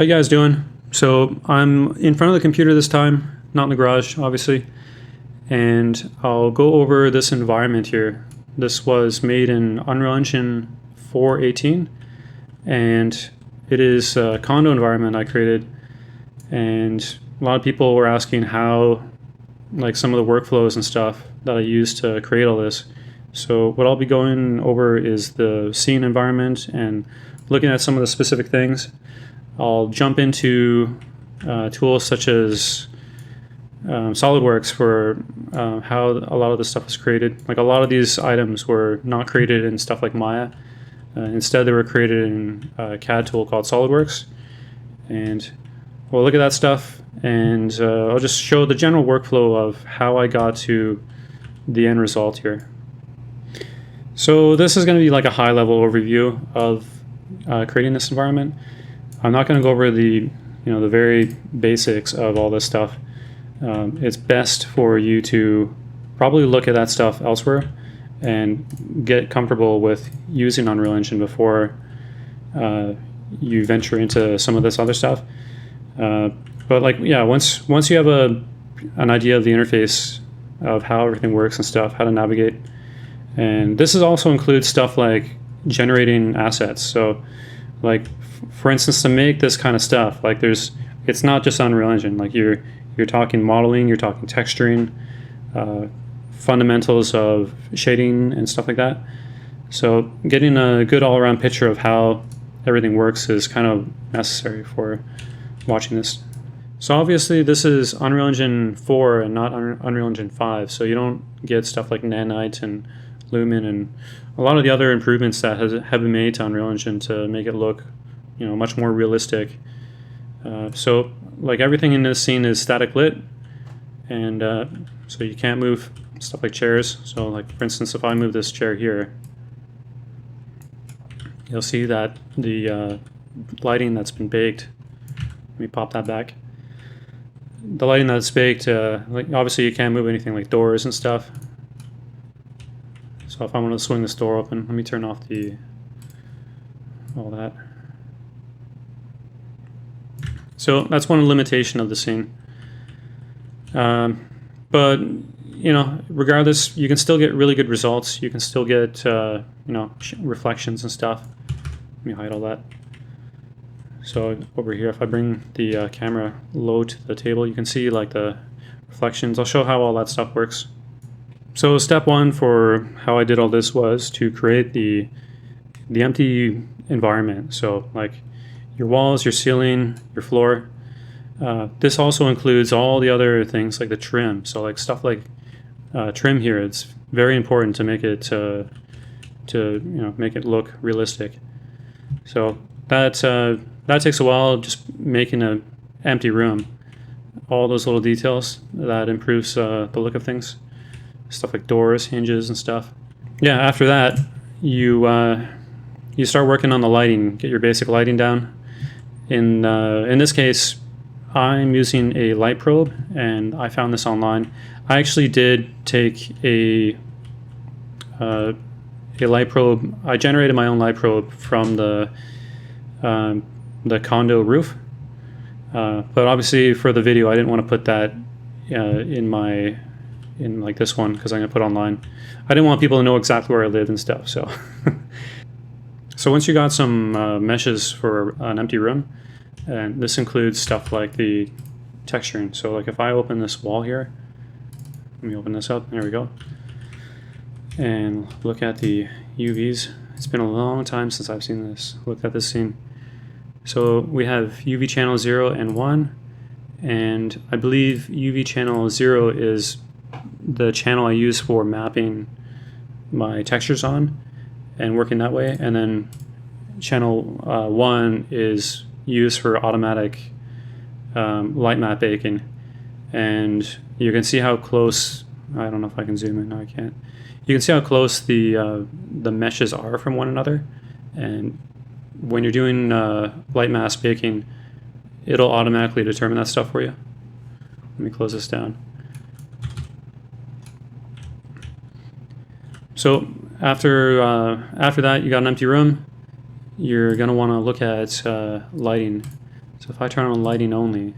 How you guys doing? So I'm in front of the computer this time, not in the garage, obviously, and I'll go over this environment here. This was made in Unreal Engine 4.18, and it is a Condo environment I created, and a lot of people were asking how, like, some of the workflows and stuff that I used to create all this. So what I'll be going over is the scene environment and looking at some of the specific things. I'll jump into tools such as SolidWorks for how a lot of this stuff was created. Like, a lot of these items were not created in stuff like Maya. Instead, they were created in a CAD tool called SolidWorks. And we'll look at that stuff, and I'll just show the general workflow of how I got to the end result here. So this is going to be like a high-level overview of creating this environment. I'm not going to go over the very basics of all this stuff. It's best for you to probably look at that stuff elsewhere and get comfortable with using Unreal Engine before you venture into some of this other stuff. But once you have an idea of the interface of how everything works and stuff, how to navigate, and this also includes stuff like generating assets. So, like, for instance, to make this kind of stuff, like, it's not just Unreal Engine. Like, you're talking modeling, you're talking texturing, fundamentals of shading and stuff like that. So getting a good all-around picture of how everything works is kind of necessary for watching this. So obviously this is Unreal Engine 4 and not Unreal Engine 5, so you don't get stuff like Nanite and Lumen and a lot of the other improvements that have been made to Unreal Engine to make it look much more realistic. So, like, everything in this scene is static lit, and so you can't move stuff like chairs. So, like, for instance, if I move this chair here, you'll see that the lighting that's been baked, let me pop that back. The lighting that's baked, like, obviously you can't move anything like doors and stuff. So if I want to swing this door open, let me turn off all that. So that's one limitation of the scene. But regardless, you can still get really good results. You can still get reflections and stuff. Let me hide all that. So over here, if I bring the camera low to the table, you can see, like, the reflections. I'll show how all that stuff works. So step one for how I did all this was to create the empty environment. So, like, your walls, your ceiling, your floor. This also includes all the other things like the trim. So, like, stuff like trim here, it's very important to make it make it look realistic. So that takes a while, just making an empty room. All those little details, that improves the look of things. Stuff like doors, hinges, and stuff. Yeah, after that, you start working on the lighting, get your basic lighting down. In this case, I'm using a light probe, and I found this online. I actually did take a light probe. I generated my own light probe from the Condo roof, but obviously for the video, I didn't want to put that in like this one, because I'm gonna put online. I didn't want people to know exactly where I lived and stuff. So, so once you got some meshes for an empty room, and this includes stuff like the texturing. So, like, if I open this wall here, let me open this up. There we go. And look at the UVs. It's been a long time since I've seen this. Look at this scene. So we have UV channel 0 and 1, and I believe UV channel 0 is the channel I use for mapping my textures on and working that way, and then channel 1 is used for automatic light map baking. And you can see how close, I don't know if I can zoom in, no I can't. You can see how close the meshes are from one another, and when you're doing light mask baking, it'll automatically determine that stuff for you. Let me close this down. So after that, you got an empty room. You're going to want to look at lighting. So if I turn on lighting only,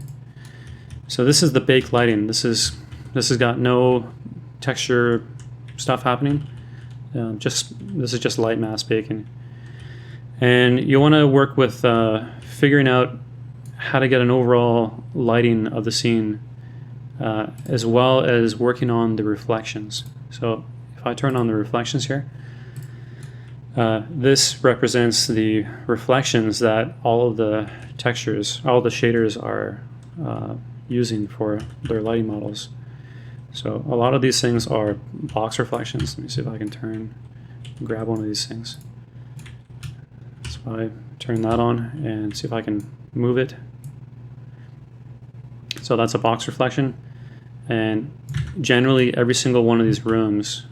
so this is the baked lighting. This has got no texture stuff happening. This is just light mask baking. And you want to work with figuring out how to get an overall lighting of the scene, as well as working on the reflections. So if I turn on the reflections here, this represents the reflections that all of the textures, all the shaders are using for their lighting models. So a lot of these things are box reflections. Let me see if I can grab one of these things. So I turn that on and see if I can move it. So that's a box reflection. And generally every single one of these rooms,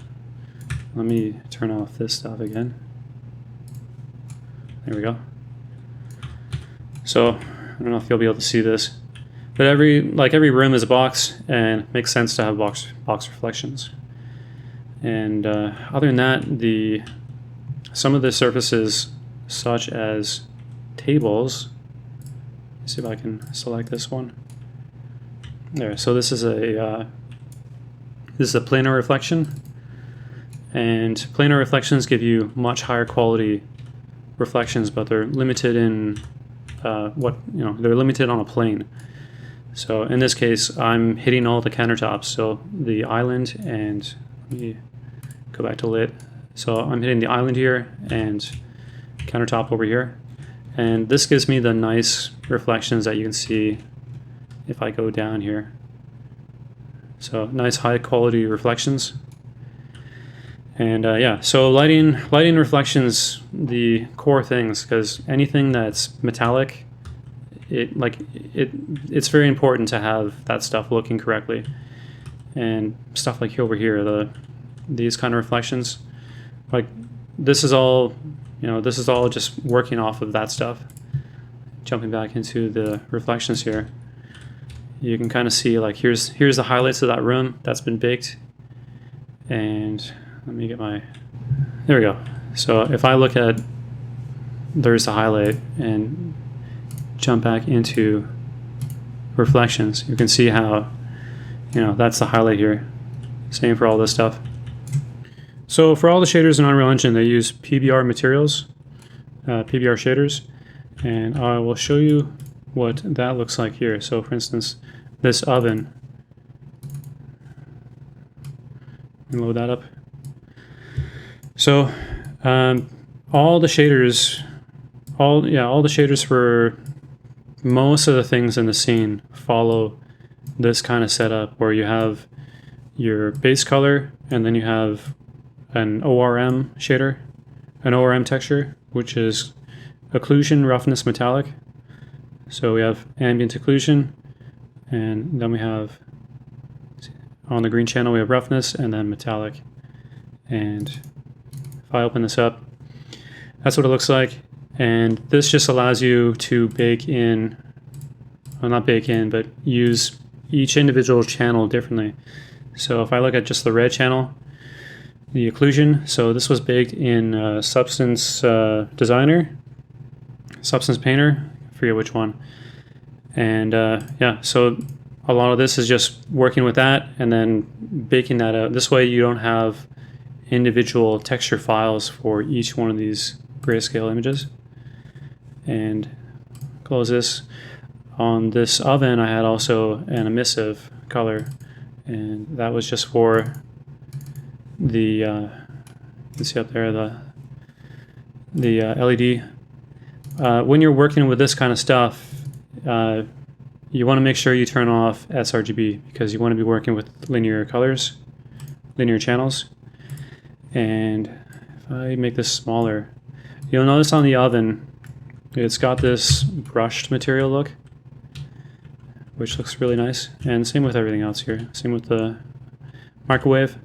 let me turn off this stuff again. There we go. So I don't know if you'll be able to see this, but every room is a box, and it makes sense to have box reflections. And other than that, some of the surfaces, such as tables, let's see if I can select this one. There. So this is a planar reflection, and planar reflections give you much higher quality reflections, but they're limited in they're limited on a plane. So in this case, I'm hitting all the countertops, so the island, and let me go back to lit. So I'm hitting the island here and countertop over here, and this gives me the nice reflections that you can see if I go down here. So nice high quality reflections. And yeah, so lighting reflections, the core things, because anything that's metallic, it's very important to have that stuff looking correctly. And stuff like over here, these kind of reflections, like this is all just working off of that stuff. Jumping back into the reflections here, you can kind of see, like, here's the highlights of that room that's been baked. And let me get there we go. So if I look at, there's the highlight, and jump back into reflections, you can see how, that's the highlight here. Same for all this stuff. So for all the shaders in Unreal Engine, they use PBR materials, PBR shaders, and I will show you what that looks like here. So for instance, this oven, load that up. So all the shaders for most of the things in the scene follow this kind of setup, where you have your base color, and then you have an ORM shader, an ORM texture, which is occlusion, roughness, metallic. So we have ambient occlusion, and then we have, on the green channel, we have roughness, and then metallic. And if I open this up, that's what it looks like. And this just allows you to bake in, well, not bake in, but use each individual channel differently. So if I look at just the red channel, the occlusion, so this was baked in Substance Designer, Substance Painter, I forget which one. And yeah, so a lot of this is just working with that and then baking that out. This way you don't have individual texture files for each one of these grayscale images. And close this. On this oven, I had also an emissive color, and that was just for the you can see up there the LED. When you're working with this kind of stuff, you want to make sure you turn off sRGB, because you want to be working with linear colors, linear channels. And if I make this smaller, you'll notice on the oven, it's got this brushed material look, which looks really nice. And same with everything else here. Same with the microwave.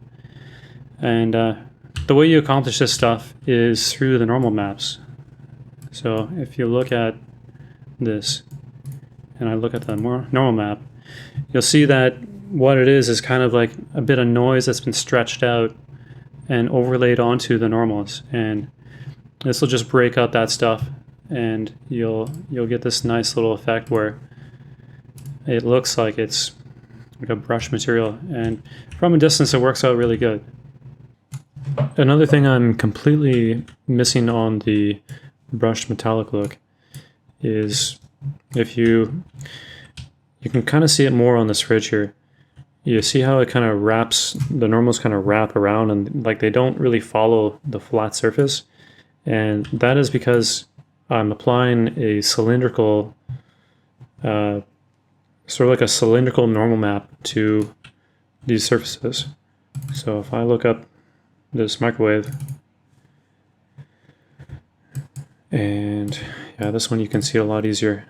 And the way you accomplish this stuff is through the normal maps. So if you look at this, and I look at the more normal map, you'll see that what it is kind of like a bit of noise that's been stretched out and overlaid onto the normals. And this will just break up that stuff and you'll get this nice little effect where it looks like it's like a brush material, and from a distance it works out really good. Another thing I'm completely missing on the brushed metallic look is if you can kind of see it more on this fridge here. You see how it kind of wraps, the normals kind of wrap around, and like they don't really follow the flat surface. And that is because I'm applying a cylindrical, sort of like a cylindrical normal map to these surfaces. So if I look up this microwave, and yeah, this one you can see it a lot easier.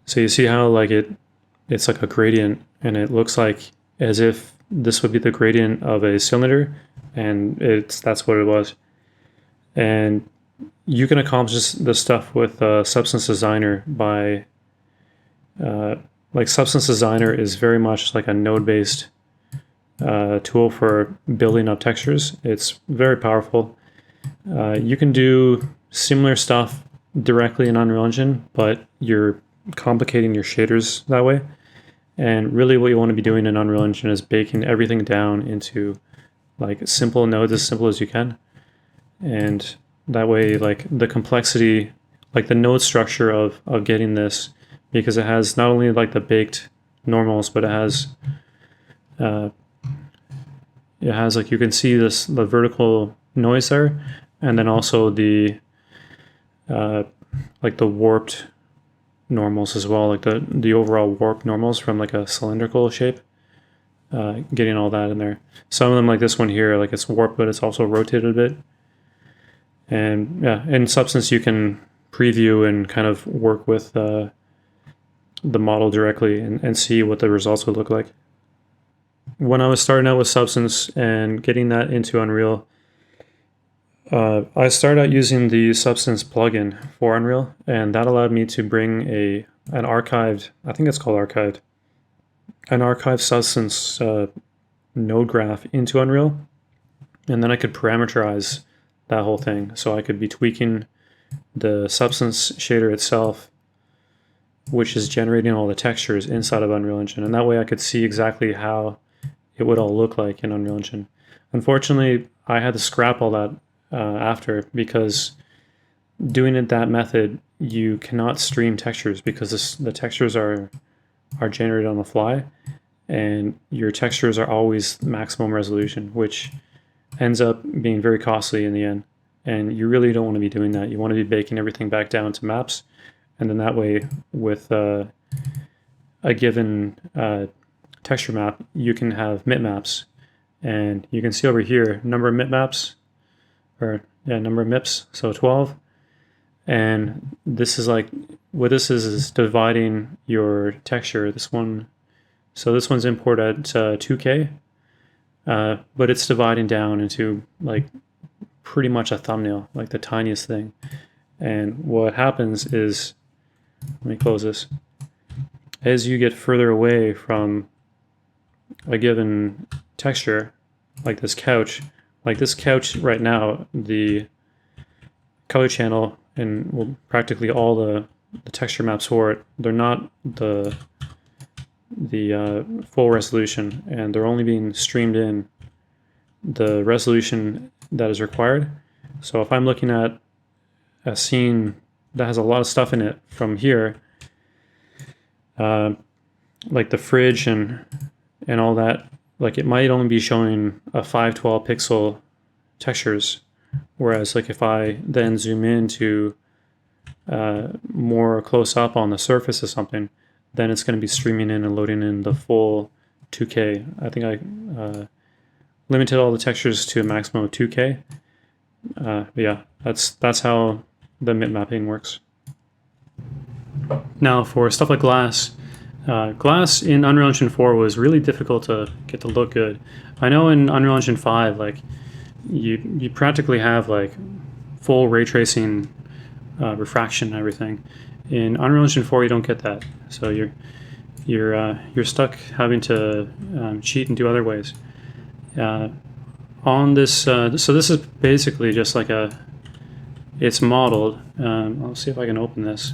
So you see how like it's like a gradient, and it looks like as if this would be the gradient of a cylinder, and that's what it was. And you can accomplish this stuff with Substance Designer by like Substance Designer is very much like a node-based tool for building up textures. It's very powerful. You can do similar stuff directly in Unreal Engine, but you're complicating your shaders that way. And really what you want to be doing in Unreal Engine is baking everything down into like simple nodes, as simple as you can. And that way, like the complexity, like the node structure of getting this, because it has not only like the baked normals, but it has like, you can see the vertical noise there, and then also the like the warped normals as well, like the overall warp normals from like a cylindrical shape, getting all that in there. Some of them, like this one here, like it's warped, but it's also rotated a bit. And yeah, in Substance you can preview and kind of work with the model directly and see what the results would look like. When I was starting out with Substance and getting that into Unreal, I started out using the Substance plugin for Unreal, and that allowed me to bring an archived, I think it's called archived, an archived Substance node graph into Unreal, and then I could parameterize that whole thing. So I could be tweaking the Substance shader itself, which is generating all the textures inside of Unreal Engine, and that way I could see exactly how it would all look like in Unreal Engine. Unfortunately, I had to scrap all that after, because doing it that method, you cannot stream textures, because the textures are generated on the fly, and your textures are always maximum resolution, which ends up being very costly in the end. And you really don't want to be doing that. You want to be baking everything back down to maps, and then that way with a given texture map, you can have mip-maps, and you can see over here number of mip-maps, number of MIPS, so 12. And this is like, what this is dividing your texture. This one, so this one's import at 2K, but it's dividing down into like pretty much a thumbnail, like the tiniest thing. And what happens is, let me close this, as you get further away from a given texture, like this couch right now, the color channel and practically all the texture maps for it, they're not the full resolution, and they're only being streamed in the resolution that is required. So if I'm looking at a scene that has a lot of stuff in it from here, like the fridge and all that, like it might only be showing a 512 pixel textures, whereas like if I then zoom in to more close up on the surface of something, then it's going to be streaming in and loading in the full 2K. I think I limited all the textures to a maximum of 2K. But yeah, that's how the mip mapping works. Now for stuff like glass, glass in Unreal Engine 4 was really difficult to get to look good. I know in Unreal Engine 5, like you practically have like full ray tracing, refraction and everything. In Unreal Engine 4, you don't get that, so you're stuck having to cheat and do other ways. on this, so this is basically just like it's modeled. I'll see if I can open this.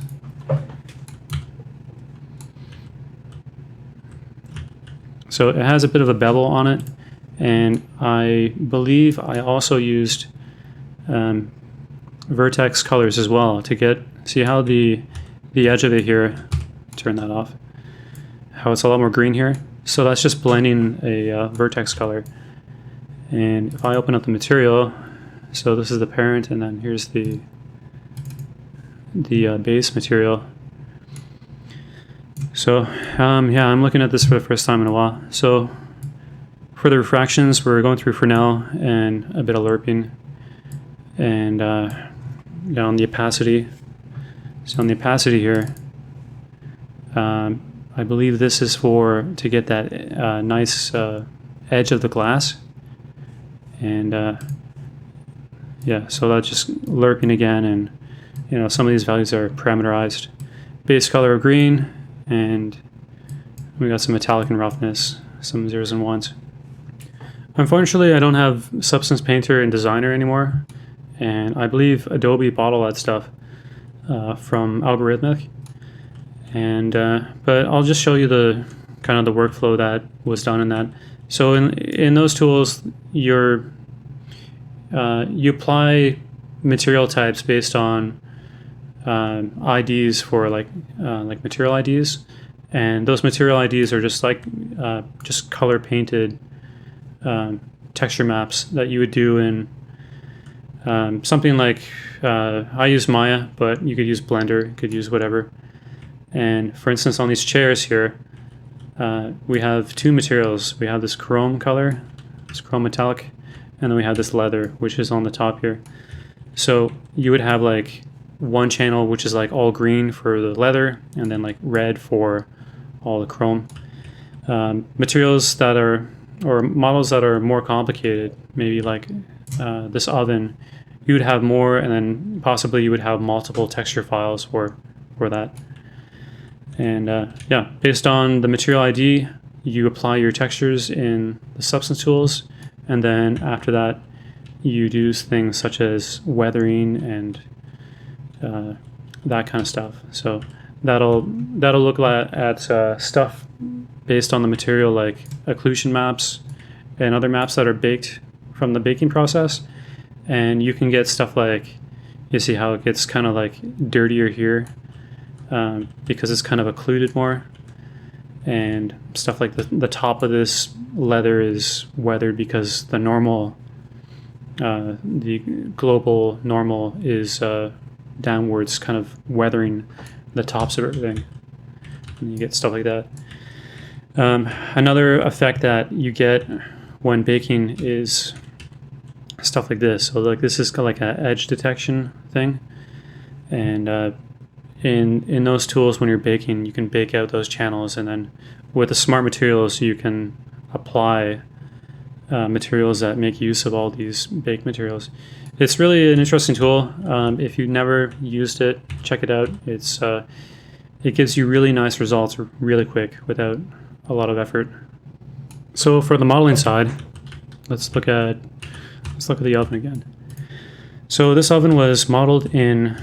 So it has a bit of a bevel on it, and I believe I also used vertex colors as well to see how the edge of it here, turn that off, how it's a lot more green here. So that's just blending a vertex color. And if I open up the material, so this is the parent, and then here's the base material. So yeah, I'm looking at this for the first time in a while. So for the refractions, we're going through Fresnel and a bit of lerping, and on the opacity. So on the opacity here, I believe this is to get that nice edge of the glass. And yeah, so that's just lerping again, and some of these values are parameterized. Base color of green, and we got some metallic and roughness, some zeros and ones. Unfortunately, I don't have Substance Painter and Designer anymore, and I believe Adobe bought all that stuff from Algorithmic. And but I'll just show you the kind of the workflow that was done in that. So in those tools, you apply material types based on IDs for like material IDs, and those material IDs are just like just color painted texture maps that you would do in something like I use Maya, but you could use Blender, you could use whatever. And for instance, on these chairs here, we have two materials. We have this chrome color, this chrome metallic, and then we have this leather, which is on the top here. So you would have like one channel which is like all green for the leather, and then like red for all the chrome. Materials that are, or models that are more complicated, maybe like this oven, you would have more, and then possibly you would have multiple texture files for that. And yeah, based on the material ID, you apply your textures in the substance tools, and then after that, you do things such as weathering and that kind of stuff. So that'll look at stuff based on the material, like occlusion maps and other maps that are baked from the baking process. And you can get stuff like, you see how it gets kind of like dirtier here because it's kind of occluded more, and stuff like the top of this leather is weathered because the normal, the global normal is downwards, kind of weathering the tops of everything, and you get stuff like that. Another effect that you get when baking is stuff like this. So like this is kind of like an edge detection thing, and in those tools, when you're baking, you can bake out those channels, and then with the smart materials, you can apply materials that make use of all these baked materials. It's really an interesting tool. If you've never used it, check it out. It gives you really nice results really quick without a lot of effort. So for the modeling side, let's look at the oven again. So this oven was modeled in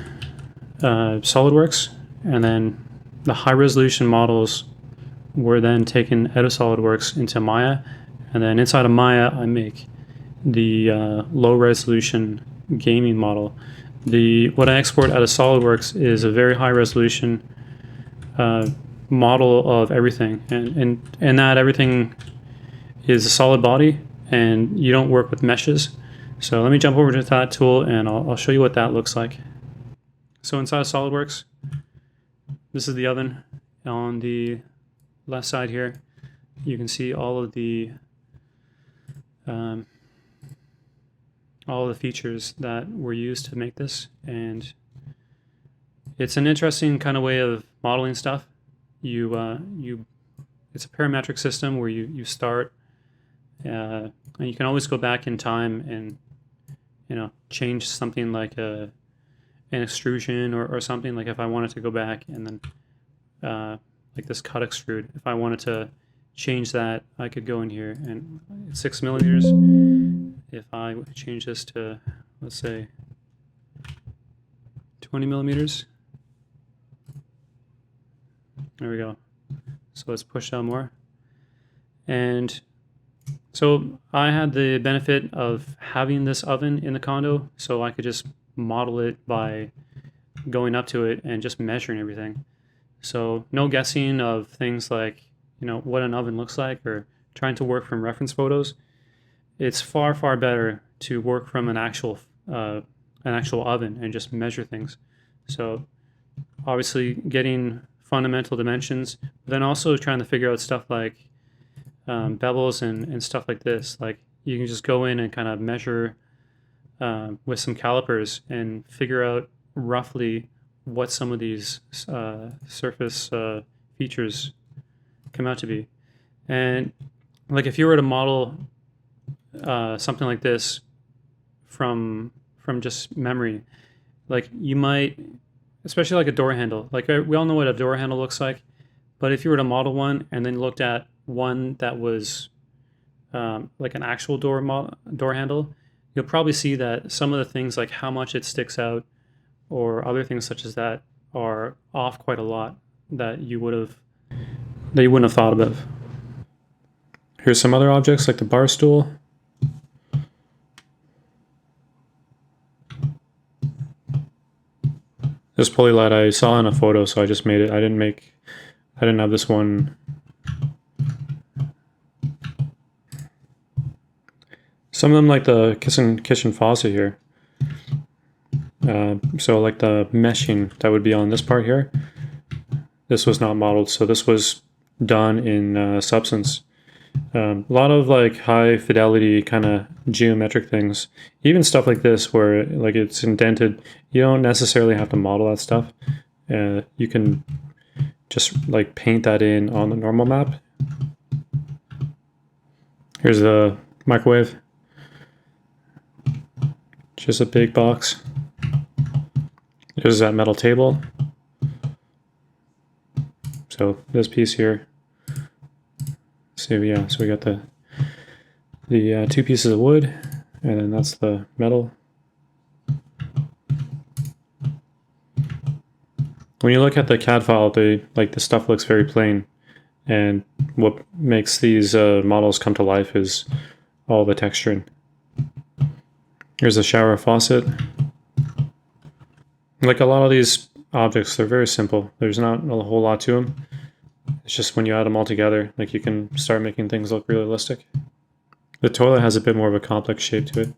SolidWorks, and then the high resolution models were then taken out of SolidWorks into Maya, and then inside of Maya I make the low resolution gaming model. What I export out of SolidWorks is a very high resolution model of everything, and that everything is a solid body, and you don't work with meshes. So let me jump over to that tool, and I'll show you what that looks like. So inside of SolidWorks, this is the oven. On the left side here, you can see all of the features that were used to make this, and it's an interesting kind of way of modeling stuff. It's a parametric system where you start, and you can always go back in time and change something like an extrusion or something. Like if I wanted to go back and then like this cut extrude, if I wanted to change that, I could go in here, and it's 6 millimeters, if I change this to, let's say, 20 millimeters. There we go. So let's push down more. And so I had the benefit of having this oven in the condo, so I could just model it by going up to it and just measuring everything. So no guessing of things like, what an oven looks like or trying to work from reference photos. It's far, far better to work from an actual oven and just measure things. So obviously getting fundamental dimensions, but then also trying to figure out stuff like bevels and stuff like this. Like you can just go in and kind of measure with some calipers and figure out roughly what some of these surface features come out to be. And like if you were to model something like this from just memory, like you might, especially like a door handle, like we all know what a door handle looks like, but if you were to model one and then looked at one that was like an actual door handle, you'll probably see that some of the things like how much it sticks out or other things such as that are off quite a lot that you wouldn't have thought of. Here's some other objects like the bar stool. This pulley light I saw in a photo, so I just made it. I didn't have this one. Some of them like the kitchen faucet here. So like the meshing that would be on this part here, this was not modeled, so this was done in Substance. A lot of like high fidelity kind of geometric things, even stuff like this where like it's indented, you don't necessarily have to model that stuff. You can just like paint that in on the normal map. Here's the microwave, just a big box. There's that metal table. So this piece here. So yeah, so we got the two pieces of wood, and then that's the metal. When you look at the CAD file, the stuff looks very plain, and what makes these models come to life is all the texturing. Here's a shower faucet. Like a lot of these objects, they're very simple. There's not a whole lot to them. It's just when you add them all together, like you can start making things look realistic. The toilet has a bit more of a complex shape to it.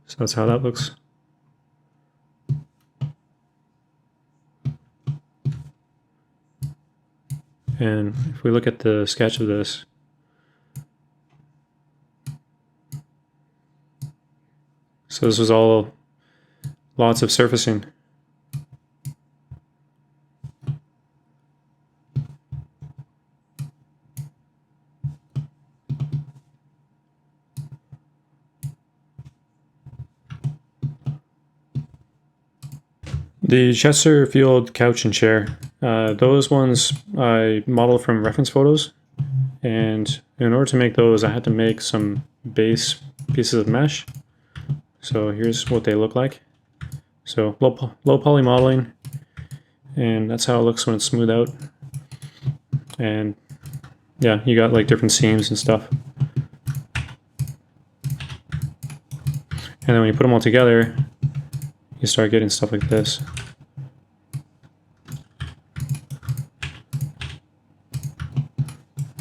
So that's how that looks. And if we look at the sketch of this, so this was all lots of surfacing. The Chesterfield couch and chair, those ones I modeled from reference photos, and in order to make those I had to make some base pieces of mesh. So here's what they look like. So low poly modeling, and that's how it looks when it's smoothed out. And yeah, you got like different seams and stuff. And then when you put them all together, you start getting stuff like this.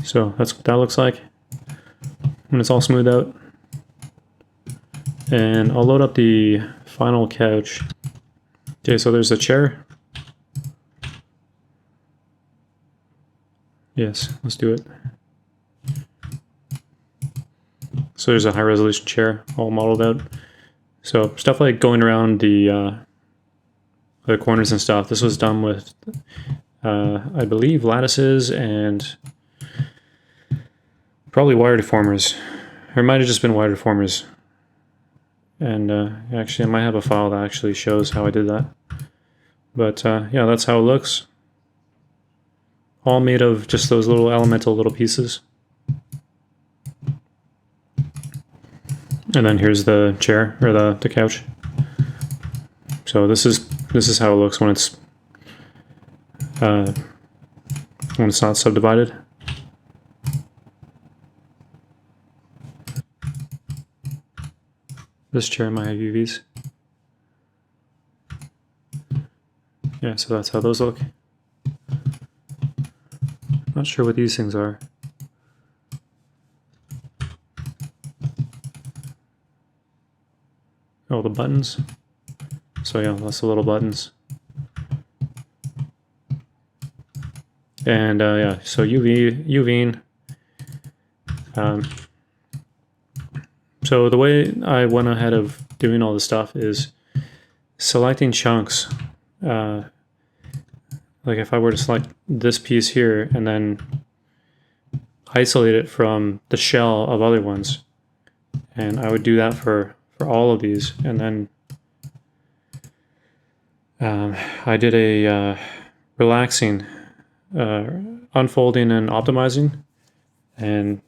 So that's what that looks like when it's all smoothed out. And I'll load up the final couch. Okay, so there's a chair. Yes, let's do it. So there's a high resolution chair all modeled out. So stuff like going around the corners and stuff, this was done with, I believe, lattices and probably wire deformers. Or it might have just been wire deformers. And actually, I might have a file that actually shows how I did that. But yeah, that's how it looks. All made of just those little elemental little pieces. And then here's the chair, or the couch. So this is how it looks when it's not subdivided. This chair might have UVs. Yeah, so that's how those look. Not sure what these things are. Oh, the buttons. So yeah, lots of little buttons. And yeah, so UVing. So the way I went ahead of doing all this stuff is selecting chunks. Like if I were to select this piece here and then isolate it from the shell of other ones, and I would do that for all of these, and then I did a relaxing, unfolding and optimizing, and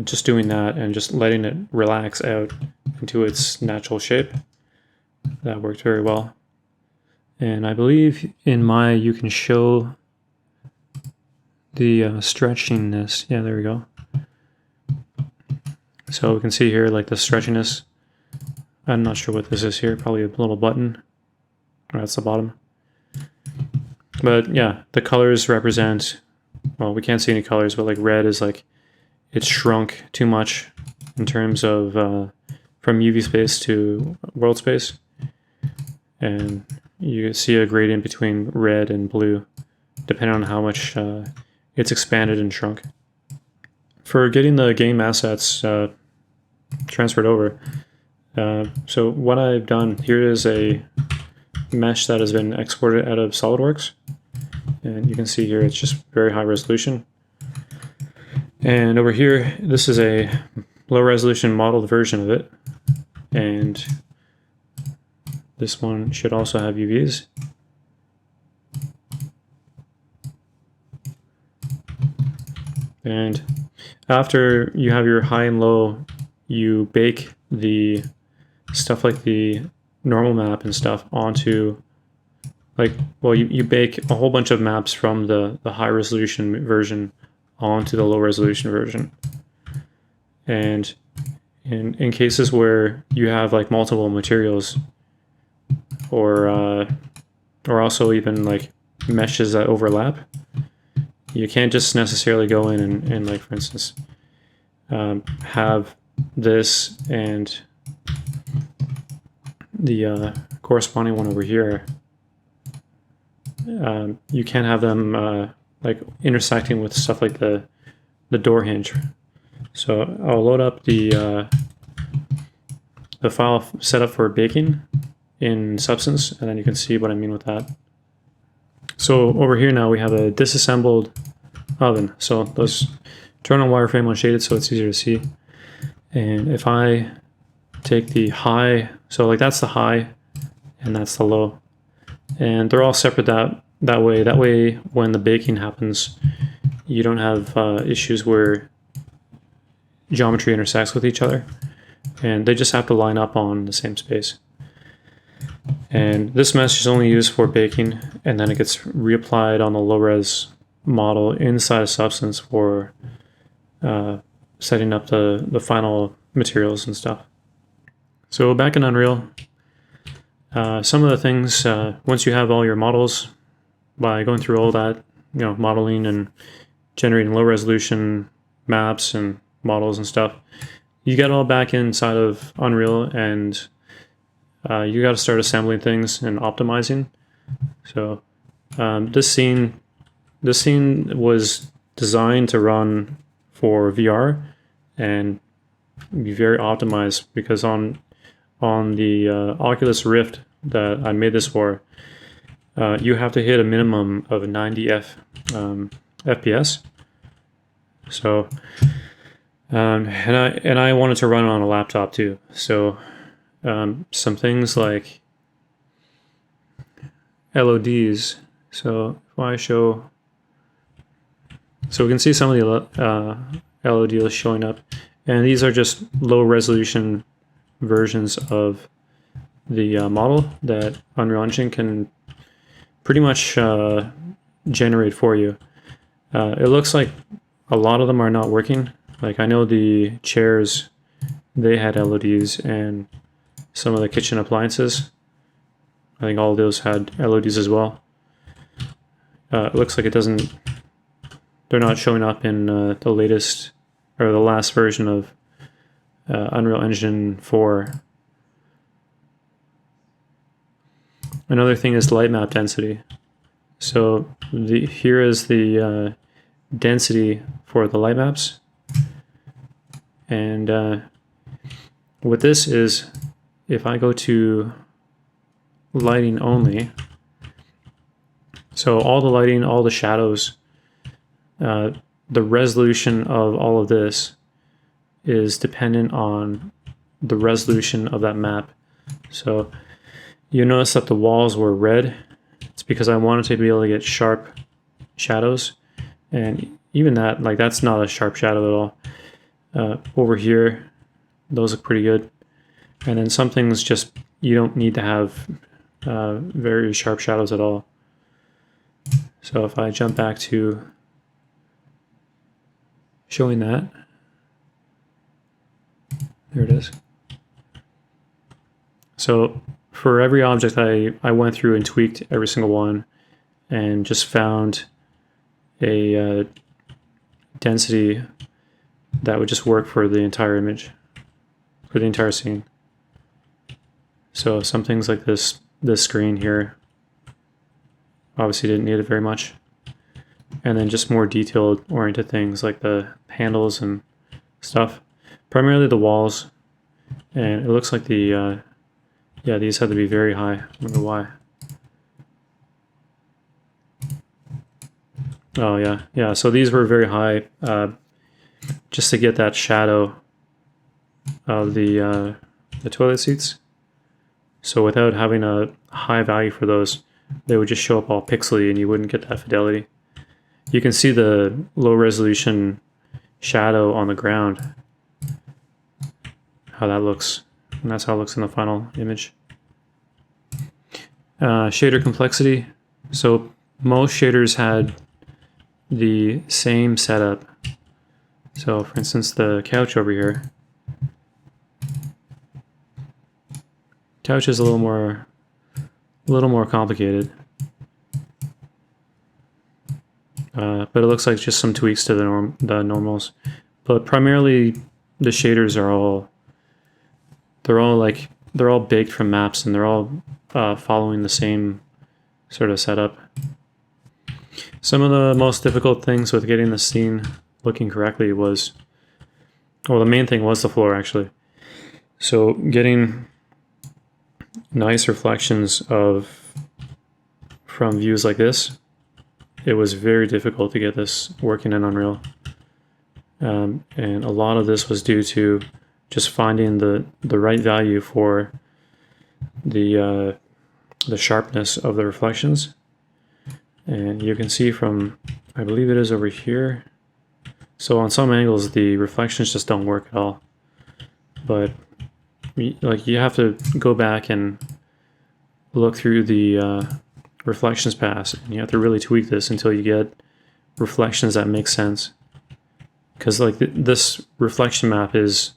just doing that and just letting it relax out into its natural shape. That worked very well. And I believe in Maya you can show the stretchiness. Yeah, there we go. So we can see here like the stretchiness. I'm not sure what this is here, probably a little button. That's the bottom. But yeah, the colors represent, well, we can't see any colors, but like red is like it's shrunk too much in terms of from UV space to world space. And you see a gradient between red and blue, depending on how much it's expanded and shrunk. For getting the game assets transferred over, so what I've done here is a mesh that has been exported out of SolidWorks. And you can see here it's just very high resolution. And over here, this is a low resolution modeled version of it. And this one should also have UVs. And after you have your high and low, you bake the stuff like the normal map and stuff onto, like, well, you bake a whole bunch of maps from the high resolution version onto the low resolution version. And in cases where you have like multiple materials, or also even like meshes that overlap, you can't just necessarily go in and like, for instance, have this and the corresponding one over here. You can't have them like intersecting with stuff like the door hinge. So I'll load up the file set up for baking in Substance, and then you can see what I mean with that. So over here now we have a disassembled oven. So let's turn on wireframe on shaded so it's easier to see. And if I take the high, so like that's the high and that's the low, and they're all separate that way. That way when the baking happens, you don't have issues where geometry intersects with each other, and they just have to line up on the same space. And this mesh is only used for baking, and then it gets reapplied on the low-res model inside of Substance for setting up the final materials and stuff. So back in Unreal, some of the things, once you have all your models, by going through all that, you know, modeling and generating low-resolution maps and models and stuff, you get all back inside of Unreal, and you got to start assembling things and optimizing. So this scene was designed to run for VR and be very optimized, because on the Oculus Rift that I made this for, you have to hit a minimum of 90 FPS. So and I wanted to run it on a laptop too. So some things like LODs. So if I show, so we can see some of the LODs showing up, And these are just low resolution versions of the model that Unreal Engine can pretty much generate for you. It looks like a lot of them are not working. Like I know the chairs, they had LODs, and some of the kitchen appliances, I think all of those had LODs as well. It looks like they're not showing up in the latest or the last version of Unreal Engine 4. Another thing is light map density. So here is the density for the light maps. And what this is, if I go to lighting only, so all the lighting, all the shadows, the resolution of all of this is dependent on the resolution of that map. So you notice that the walls were red. It's because I wanted to be able to get sharp shadows, and even that, like that's not a sharp shadow at all. Over here, those look pretty good. And then some things just, you don't need to have very sharp shadows at all. So if I jump back to showing that, there it is. So for every object, I went through and tweaked every single one and just found a density that would just work for the entire image, for the entire scene. So some things like this screen here, obviously didn't need it very much. And then just more detailed oriented things like the handles and stuff. Primarily the walls. And it looks like the, yeah, these had to be very high. I wonder why. Oh yeah, yeah, so these were very high just to get that shadow of the toilet seats. So without having a high value for those, they would just show up all pixely and you wouldn't get that fidelity. You can see the low resolution shadow on the ground, how that looks, and that's how it looks in the final image. Shader complexity. So most shaders had the same setup. So for instance, the couch over here. Couch is a little more complicated. But it looks like just some tweaks to the normals. But primarily the shaders are all baked from maps, and they're all following the same sort of setup. Some of the most difficult things with getting the scene looking correctly was, well, the main thing was the floor actually. So getting nice reflections from views like this, it was very difficult to get this working in Unreal. And a lot of this was due to just finding the right value for the sharpness of the reflections. And you can see from, I believe it is over here. So on some angles, the reflections just don't work at all. But like you have to go back and look through the reflections pass, and you have to really tweak this until you get reflections that make sense. Because like this reflection map is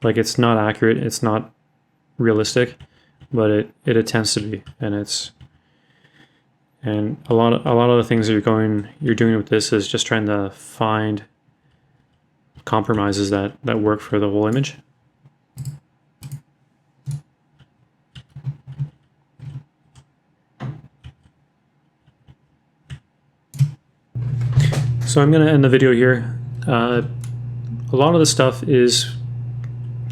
like, it's not accurate, it's not realistic, but it attempts to be, and a lot of the things that you're doing with this is just trying to find compromises that work for the whole image. So I'm going to end the video here. A lot of the stuff is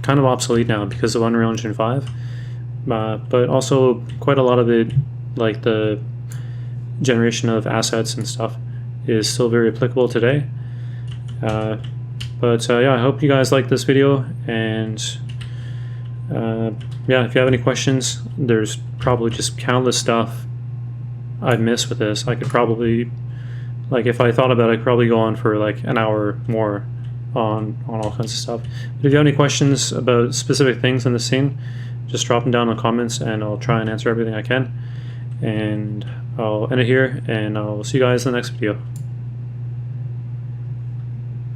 kind of obsolete now because of Unreal Engine 5, but also quite a lot of it, like the generation of assets and stuff, is still very applicable today. But yeah, I hope you guys like this video, and yeah, if you have any questions, there's probably just countless stuff I've missed with this. I could probably, like if I thought about it, I'd probably go on for like an hour more on all kinds of stuff. But if you have any questions about specific things in the scene, just drop them down in the comments and I'll try and answer everything I can. And I'll end it here, and I'll see you guys in the next video.